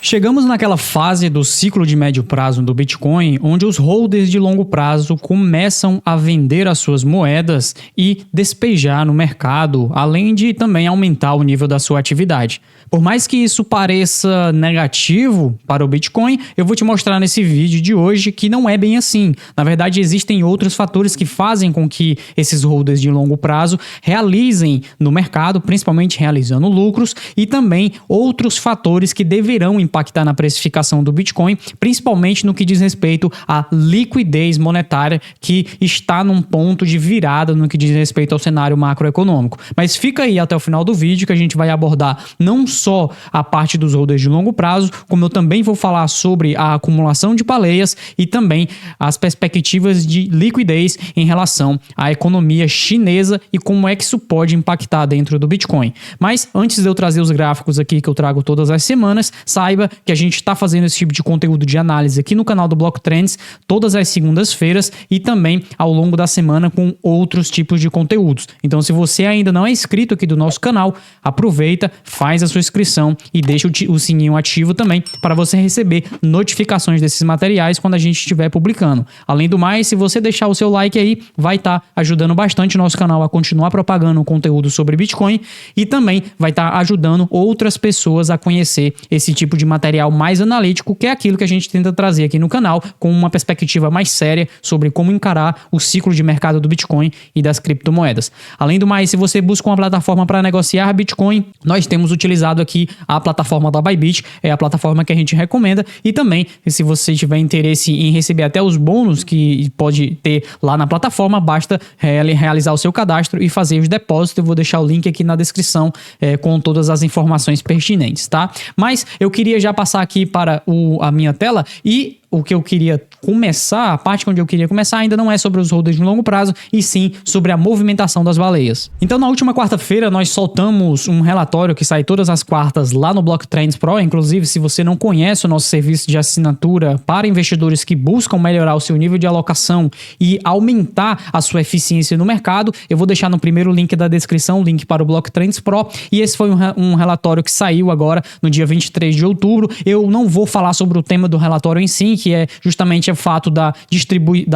Chegamos naquela fase do ciclo de médio prazo do Bitcoin, onde os holders de longo prazo começam a vender as suas moedas e despejar no mercado, além de também aumentar o nível da sua atividade. Por mais que isso pareça negativo para o Bitcoin, eu vou te mostrar nesse vídeo de hoje que não é bem assim. Na verdade, existem outros fatores que fazem com que esses holders de longo prazo realizem no mercado, principalmente realizando lucros, e também outros fatores que deverão impactar na precificação do Bitcoin, principalmente no que diz respeito à liquidez monetária, que está num ponto de virada no que diz respeito ao cenário macroeconômico. Mas fica aí até o final do vídeo que a gente vai abordar não só a parte dos holders de longo prazo, como eu também vou falar sobre a acumulação de baleias e também as perspectivas de liquidez em relação à economia chinesa e como é que isso pode impactar dentro do Bitcoin. Mas antes de eu trazer os gráficos aqui que eu trago todas as semanas, saiba que a gente está fazendo esse tipo de conteúdo de análise aqui no canal do Block Trends todas as segundas-feiras e também ao longo da semana com outros tipos de conteúdos. Então, se você ainda não é inscrito aqui do nosso canal, aproveita, faz a sua inscrição e deixa o sininho ativo também para você receber notificações desses materiais quando a gente estiver publicando. Além do mais, se você deixar o seu like aí, vai estar ajudando bastante o nosso canal a continuar propagando o conteúdo sobre Bitcoin e também vai estar ajudando outras pessoas a conhecer esse tipo de material mais analítico, que é aquilo que a gente tenta trazer aqui no canal, com uma perspectiva mais séria sobre como encarar o ciclo de mercado do Bitcoin e das criptomoedas. Além do mais, se você busca uma plataforma para negociar Bitcoin, nós temos utilizado aqui a plataforma da Bybit, é a plataforma que a gente recomenda, e também, se você tiver interesse em receber até os bônus que pode ter lá na plataforma, basta realizar o seu cadastro e fazer os depósitos. Eu vou deixar o link aqui na descrição com todas as informações pertinentes, tá? Mas eu queria já passar aqui para a minha tela e o que eu queria começar, a parte onde eu queria começar ainda não é sobre os holders de longo prazo, e sim sobre a movimentação das baleias. Então, na última quarta-feira, nós soltamos um relatório que sai todas as quartas lá no Block Trends Pro. Inclusive, se você não conhece o nosso serviço de assinatura para investidores que buscam melhorar o seu nível de alocação e aumentar a sua eficiência no mercado, eu vou deixar no primeiro link da descrição o link para o Block Trends Pro, e esse foi um relatório que saiu agora no dia 23 de outubro. Eu não vou falar sobre o tema do relatório em si, que é justamente o fato da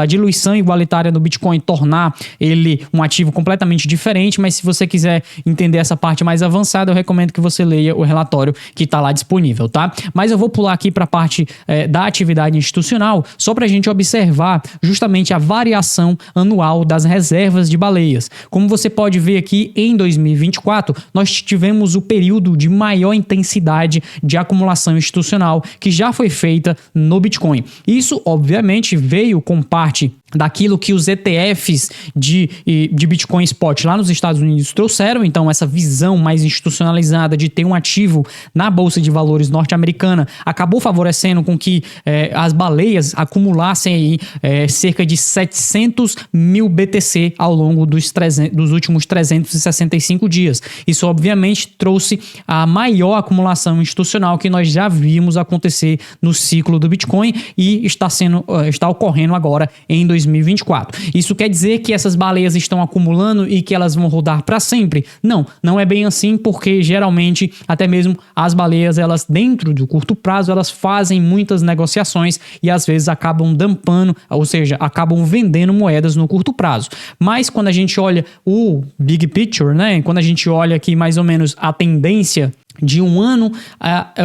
diluição igualitária no Bitcoin tornar ele um ativo completamente diferente, mas se você quiser entender essa parte mais avançada, eu recomendo que você leia o relatório que está lá disponível, tá? Mas eu vou pular aqui para a parte da atividade institucional, só para a gente observar justamente a variação anual das reservas de baleias. Como você pode ver aqui, em 2024, nós tivemos o período de maior intensidade de acumulação institucional que já foi feita no Bitcoin. Isso, obviamente, veio com parte daquilo que os ETFs de Bitcoin Spot lá nos Estados Unidos trouxeram. Então, essa visão mais institucionalizada de ter um ativo na Bolsa de Valores norte-americana acabou favorecendo com que as baleias acumulassem aí, cerca de 700 mil BTC ao longo dos últimos 365 dias. Isso, obviamente, trouxe a maior acumulação institucional que nós já vimos acontecer no ciclo do Bitcoin e está ocorrendo agora em 2024. Isso quer dizer que essas baleias estão acumulando e que elas vão rodar para sempre? Não, não é bem assim, porque geralmente até mesmo as baleias, elas dentro do curto prazo, elas fazem muitas negociações e às vezes acabam dumpando, ou seja, acabam vendendo moedas no curto prazo. Mas quando a gente olha o big picture, né, quando a gente olha aqui mais ou menos a tendência de um ano,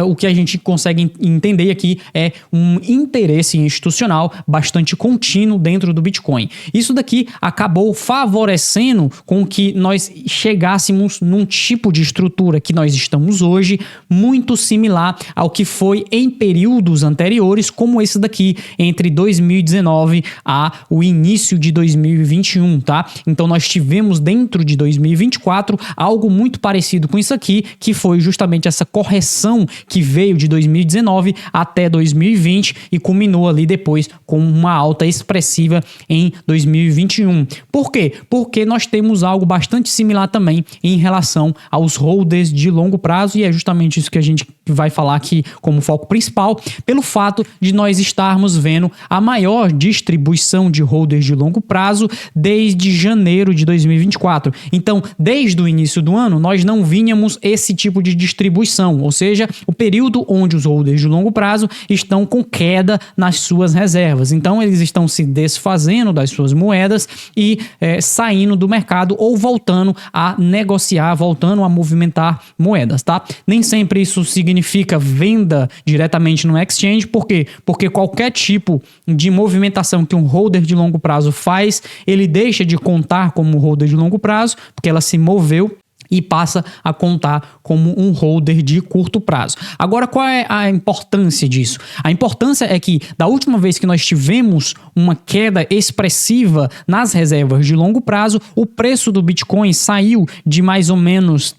o que a gente consegue entender aqui é um interesse institucional bastante contínuo dentro do Bitcoin. Isso daqui acabou favorecendo com que nós chegássemos num tipo de estrutura que nós estamos hoje, muito similar ao que foi em períodos anteriores, como esse daqui, entre 2019 a o início de 2021, tá? Então nós tivemos dentro de 2024 algo muito parecido com isso aqui, que foi justamente essa correção que veio de 2019 até 2020 e culminou ali depois com uma alta expressiva em 2021. Por quê? Porque nós temos algo bastante similar também em relação aos holders de longo prazo, e é justamente isso que a gente vai falar aqui como foco principal, pelo fato de nós estarmos vendo a maior distribuição de holders de longo prazo desde janeiro de 2024. Então, desde o início do ano, nós não vínhamos esse tipo de distribuição distribuição, ou seja, o período onde os holders de longo prazo estão com queda nas suas reservas. Então, eles estão se desfazendo das suas moedas e saindo do mercado ou voltando a negociar, voltando a movimentar moedas, tá? Nem sempre isso significa venda diretamente no exchange. Por quê? Porque qualquer tipo de movimentação que um holder de longo prazo faz, ele deixa de contar como holder de longo prazo, porque ela se moveu, e passa a contar como um holder de curto prazo. Agora, qual é a importância disso? A importância é que, da última vez que nós tivemos uma queda expressiva nas reservas de longo prazo, o preço do Bitcoin saiu de mais ou menos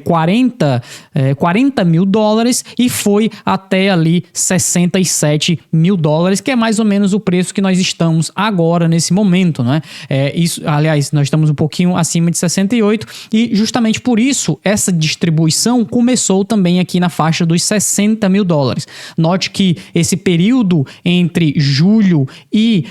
40 mil dólares e foi até ali 67 mil dólares, que é mais ou menos o preço que nós estamos agora nesse momento, né? Aliás, nós estamos um pouquinho acima de 68 e justamente por isso essa distribuição começou também aqui na faixa dos 60 mil dólares. Note que esse período entre julho e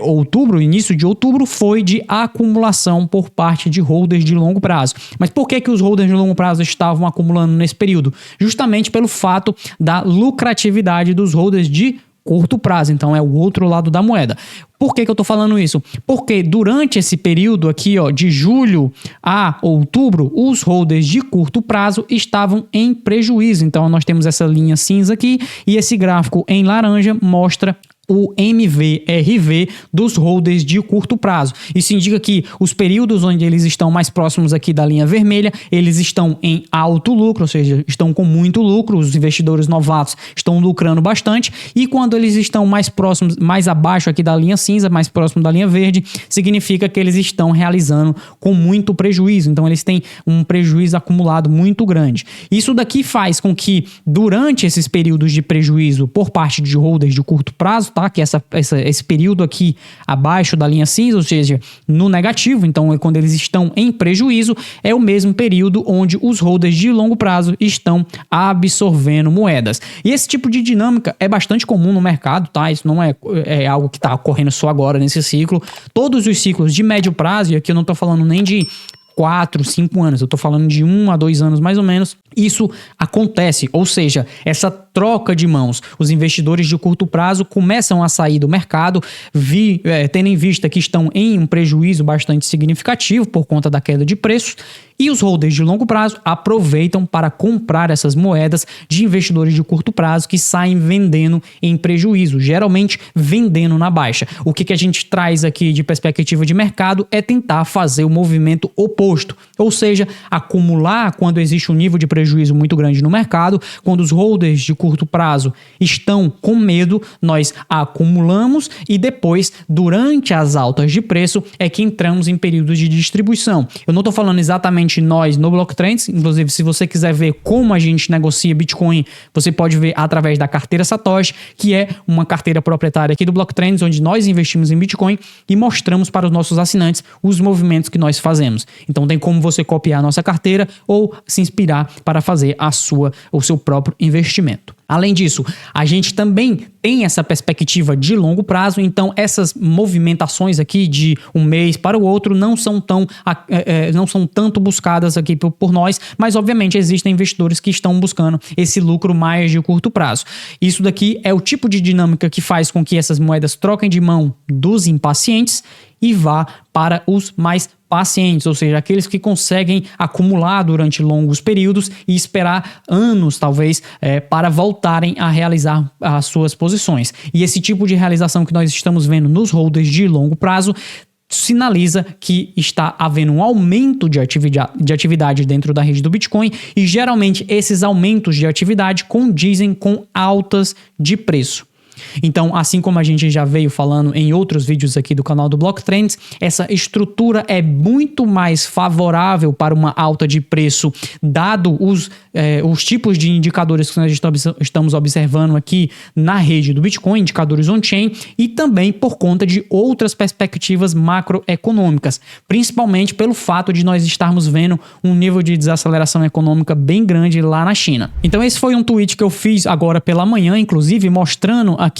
outubro, início de outubro, foi de acumulação por parte de holders de longo prazo. Mas por que os holders de longo prazo estavam acumulando nesse período? Justamente pelo fato da lucratividade dos holders de curto prazo. Então é o outro lado da moeda. Por que eu tô falando isso? Porque durante esse período aqui, de julho a outubro, os holders de curto prazo estavam em prejuízo. Então nós temos essa linha cinza aqui e esse gráfico em laranja mostra o MVRV dos holders de curto prazo. Isso indica que os períodos onde eles estão mais próximos aqui da linha vermelha, eles estão em alto lucro, ou seja, estão com muito lucro, os investidores novatos estão lucrando bastante, e quando eles estão mais próximos, mais abaixo aqui da linha cinza, mais próximo da linha verde, significa que eles estão realizando com muito prejuízo. Então eles têm um prejuízo acumulado muito grande. Isso daqui faz com que durante esses períodos de prejuízo por parte de holders de curto prazo, tá? Que esse período aqui abaixo da linha cinza, ou seja, no negativo, então quando eles estão em prejuízo, é o mesmo período onde os holders de longo prazo estão absorvendo moedas. E esse tipo de dinâmica é bastante comum no mercado, tá? Isso não é algo que está ocorrendo só agora nesse ciclo. Todos os ciclos de médio prazo, e aqui eu não estou falando nem de 4, 5 anos, eu tô falando de 1 a 2 anos mais ou menos, isso acontece, ou seja, essa troca de mãos, os investidores de curto prazo começam a sair do mercado, tendo em vista que estão em um prejuízo bastante significativo por conta da queda de preços, e os holders de longo prazo aproveitam para comprar essas moedas de investidores de curto prazo que saem vendendo em prejuízo, geralmente vendendo na baixa. O que a gente traz aqui de perspectiva de mercado é tentar fazer o movimento oposto, ou seja, acumular quando existe um nível de prejuízo muito grande no mercado. Quando os holders de curto prazo estão com medo, nós acumulamos e depois, durante as altas de preço, é que entramos em períodos de distribuição. Eu não estou falando exatamente nós no Blocktrends, inclusive se você quiser ver como a gente negocia Bitcoin, você pode ver através da carteira Satoshi, que é uma carteira proprietária aqui do Blocktrends, onde nós investimos em Bitcoin e mostramos para os nossos assinantes os movimentos que nós fazemos. Então tem como você copiar a nossa carteira ou se inspirar para fazer o seu próprio investimento. Além disso, a gente também tem essa perspectiva de longo prazo, então essas movimentações aqui de um mês para o outro não são tanto buscadas aqui por nós, mas obviamente existem investidores que estão buscando esse lucro mais de curto prazo. Isso daqui é o tipo de dinâmica que faz com que essas moedas troquem de mão dos impacientes e vá para os mais pacientes, ou seja, aqueles que conseguem acumular durante longos períodos e esperar anos, talvez, para voltarem a realizar as suas posições. E esse tipo de realização que nós estamos vendo nos holders de longo prazo sinaliza que está havendo um aumento de atividade dentro da rede do Bitcoin e geralmente esses aumentos de atividade condizem com altas de preço. Então, assim como a gente já veio falando em outros vídeos aqui do canal do Blocktrends, essa estrutura é muito mais favorável para uma alta de preço, dado os tipos de indicadores que nós estamos observando aqui na rede do Bitcoin, indicadores on-chain, e também por conta de outras perspectivas macroeconômicas, principalmente pelo fato de nós estarmos vendo um nível de desaceleração econômica bem grande lá na China. Então, esse foi um tweet que eu fiz agora pela manhã, inclusive mostrando aqui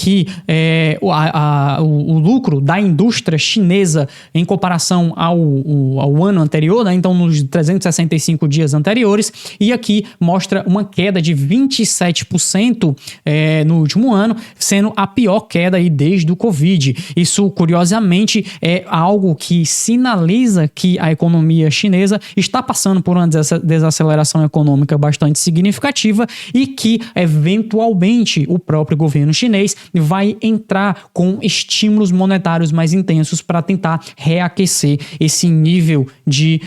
o lucro da indústria chinesa em comparação ao ano anterior, né? Então nos 365 dias anteriores, e aqui mostra uma queda de 27% no último ano, sendo a pior queda aí desde o Covid. Isso, curiosamente, é algo que sinaliza que a economia chinesa está passando por uma desaceleração econômica bastante significativa e que, eventualmente, o próprio governo chinês vai entrar com estímulos monetários mais intensos para tentar reaquecer esse nível de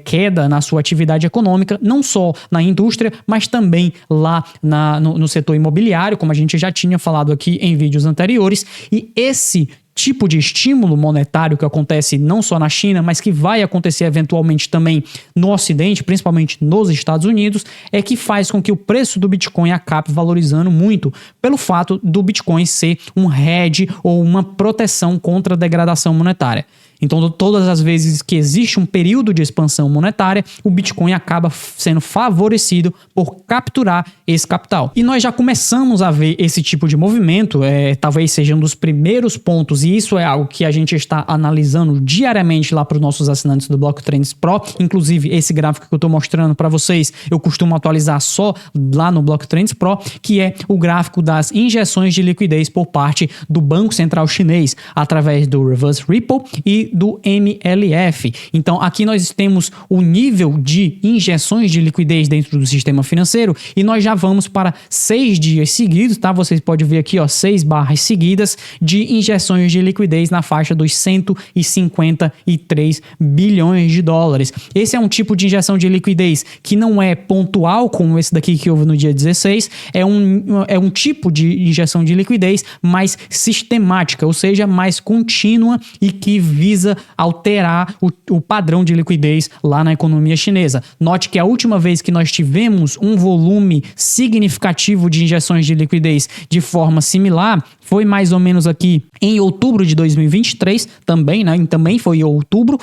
queda na sua atividade econômica, não só na indústria, mas também lá no setor imobiliário, como a gente já tinha falado aqui em vídeos anteriores. E esse tipo de estímulo monetário que acontece não só na China, mas que vai acontecer eventualmente também no Ocidente, principalmente nos Estados Unidos, é que faz com que o preço do Bitcoin acabe valorizando muito, pelo fato do Bitcoin ser um hedge ou uma proteção contra a degradação monetária. Então, todas as vezes que existe um período de expansão monetária, o Bitcoin acaba sendo favorecido por capturar esse capital. E nós já começamos a ver esse tipo de movimento, talvez seja um dos primeiros pontos, e isso é algo que a gente está analisando diariamente lá para os nossos assinantes do Blocktrends Pro. Inclusive, esse gráfico que eu estou mostrando para vocês, eu costumo atualizar só lá no Blocktrends Pro, que é o gráfico das injeções de liquidez por parte do Banco Central Chinês, através do Reverse Repo e do MLF. Então, aqui nós temos o nível de injeções de liquidez dentro do sistema financeiro e nós já vamos para 6 dias seguidos, tá? Vocês podem ver aqui, 6 barras seguidas de injeções de liquidez na faixa dos 153 bilhões de dólares. Esse é um tipo de injeção de liquidez que não é pontual, como esse daqui que houve no dia 16, é um tipo de injeção de liquidez mais sistemática, ou seja, mais contínua e que visa alterar o padrão de liquidez lá na economia chinesa. Note que a última vez que nós tivemos um volume significativo de injeções de liquidez de forma similar foi mais ou menos aqui em outubro de 2023, também, né? Também foi em outubro,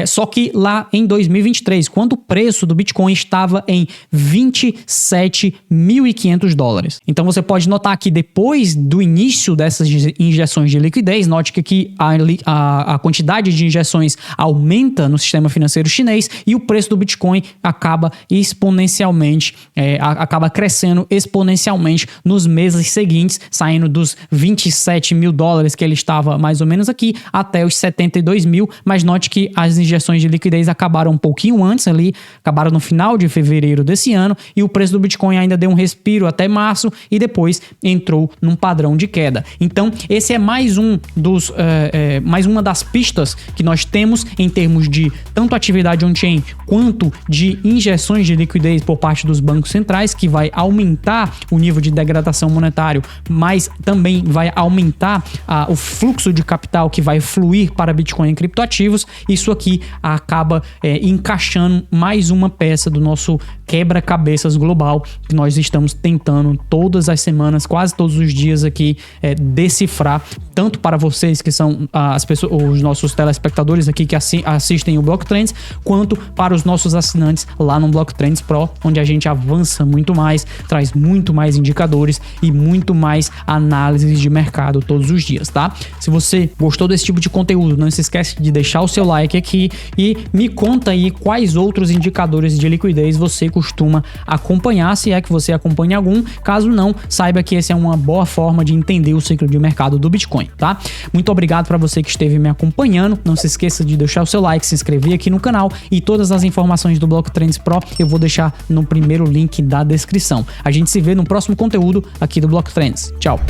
só que lá em 2023, quando o preço do Bitcoin estava em 27.500 dólares. Então você pode notar que depois do início dessas injeções de liquidez, note que aqui a quantidade de injeções aumenta no sistema financeiro chinês e o preço do Bitcoin acaba exponencialmente, acaba crescendo exponencialmente nos meses seguintes, saindo dos 27 mil dólares que ele estava mais ou menos aqui, até os 72 mil, mas note que as injeções de liquidez acabaram um pouquinho antes ali, acabaram no final de fevereiro desse ano, e o preço do Bitcoin ainda deu um respiro até março e depois entrou num padrão de queda. Então, esse é mais uma das pistas que nós temos em termos de tanto atividade on-chain quanto de injeções de liquidez por parte dos bancos centrais, que vai aumentar o nível de degradação monetário, mas também vai aumentar o fluxo de capital que vai fluir para Bitcoin e criptoativos. Isso aqui acaba encaixando mais uma peça do nosso quebra-cabeças global que nós estamos tentando todas as semanas, quase todos os dias aqui, decifrar, tanto para vocês que são as pessoas, os nossos telespectadores aqui que assistem o Blocktrends, quanto para os nossos assinantes lá no Blocktrends Pro, onde a gente avança muito mais, traz muito mais indicadores e muito mais análises de mercado todos os dias, tá? Se você gostou desse tipo de conteúdo, não se esquece de deixar o seu like aqui e me conta aí quais outros indicadores de liquidez você costuma acompanhar, se é que você acompanha algum. Caso não, saiba que essa é uma boa forma de entender o ciclo de mercado do Bitcoin, tá? Muito obrigado para você que esteve me acompanhando. Não se esqueça de deixar o seu like, se inscrever aqui no canal, e todas as informações do Blocktrends Pro eu vou deixar no primeiro link da descrição. A gente se vê no próximo conteúdo aqui do Blocktrends. Tchau!